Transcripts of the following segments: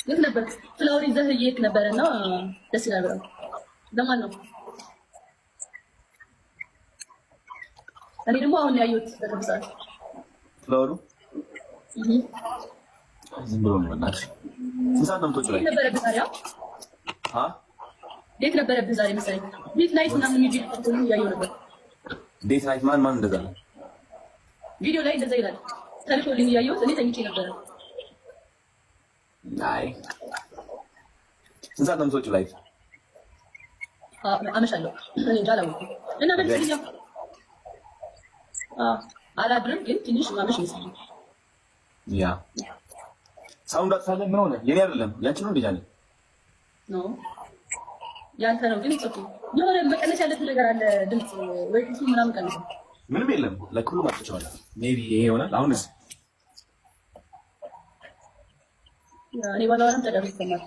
የት ነበር? ፍላወር ይዘህ እየሄድክ ነበረና ደስ ይላል በጣም። ለማን ነው? እኔ ደግሞ አሁን ያየሁት በተብሳት ፍላወሩ ዝም ብሎ ነው። በእናትሽ ስንት ሰዓት ነው የምትወጪው? ላይ ነበረብህ ዛሬ? ዴት ነበረብህ ዛሬ መሰለኝ። ዴት ናይት ምናምን ቪዲዮ እያየሁ ነበር። ዴት ናይት ማን እንደዛ ነው? ቪዲዮ ላይ እንደዛ ይላል። ተልኮልኝ እያየሁት እኔ ተኝቼ ነበረ። አይ ስንት ሰዓት ነው የምትወጪው? ላይ አመሻለሁ። እኔ እንጃ አላወኩም። እና መልስልኛ። አላድርም ግን ትንሽ ማመሽ ይመስላል። ያ ሳውንድ አጥፋለህ። ምን ሆነ? የኔ አይደለም ያንቺ ነው። ልጅ አለ ነው ያንተ ነው። ግን ጽፉ የሆነ መቀነስ ያለበት ነገር አለ። ድምጽ ወይ እሱ ምናምን ቀነሰ። ምንም የለም። ለኩሉ ማጥቻለሁ። ሜቢ ይሄ ይሆናል። አሁንስ እኔ ባላወራም ተደርሶ ይሰማል።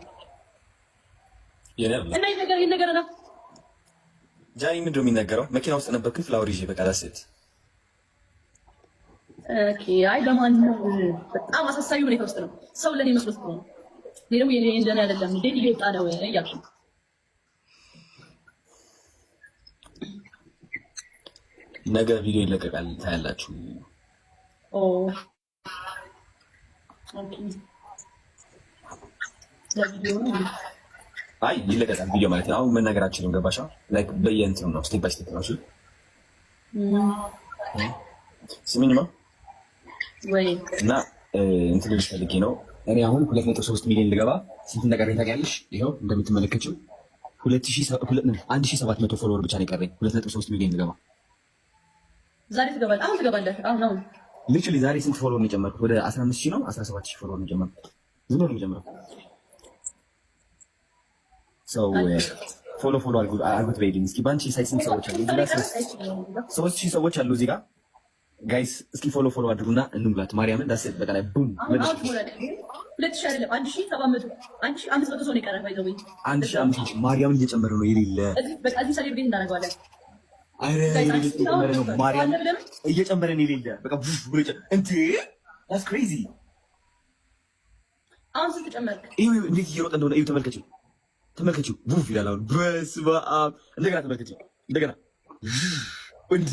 የኔ አይደለም እና ይሄ ነገር ነው። ጃኒ ምንድን ነው የሚነገረው? መኪና ውስጥ ነበርኩኝ። ፍላወር ይዤ በቃ ዳሴት ኦኬ። አይ ለማንኛውም በጣም አሳሳቢ ሁኔታ ውስጥ ነው። ሰው ለኔ መስሎት ነው። ሌላው የኔ እንደኔ አይደለም። እንዴት እየወጣ ነው እያልኩ ነገ ቪዲዮ ይለቀቃል፣ ታያላችሁ። ኦ ኦኬ። ለቪዲዮ ነው። አይ ይለቀቃል ቪዲዮ ማለት ነው። አሁን መናገራችንን ገባሻ? ላይክ በየእንትኑ ነው፣ ስቴፕ ባይ ስቴፕ ነው። እሺ ስሚኝማ ወይ እና እንትን ልጅ ፈልጌ ነው እኔ አሁን 2.3 ሚሊዮን ልገባ ስንት እንደቀረኝ ታውቂያለሽ? ይኸው እንደምትመለከችው 1700 ፎሎወር ብቻ ነው የቀረኝ 2.3 ሚሊዮን ልገባ። ዛሬ ትገባለህ? አሁን ትገባለህ? አሁን ሊትራሊ ዛሬ ስንት ፎሎወር ነው የጨመርኩት? ወደ 15000 ነው 17000 ፎሎወር ነው የጨመርኩት። ዝም ብሎ ነው የጨመርኩት። ሰው ፎሎ አድርጉት በይልኝ እስኪ። ባንቺ ሳይ ስንት ሰዎች አሉ እዚህ ጋር? 3000 ሰዎች አሉ እዚህ ጋር ጋይስ። እስኪ ፎሎ አድርጉና እንሙላት። ማርያምን ዳስ በቃ ላይ ቡም መልሽ። 2000 አይደለም 1700 1500 ሰው ነው የቀረው። ባይዘው 1500 ማርያምን እየጨመረ ነው የሌለ። በቃ እዚህ ሰሌብሬት እናደርገዋለን። አረ እየጨመረ ነው ማርያም እየጨመረ ነው የሌለ። በቃ ቡፍ ብሎ እንዴ ዳስ ክሬዚ። አሁን ስንት ጨመርክ? ይሄ እንዴት እየሮጠ እንደሆነ እዩ። ተመልከችው ቡፍ ይላል። አሁን በስመ አብ። እንደገና ተመልከችው እንደገና እንዴ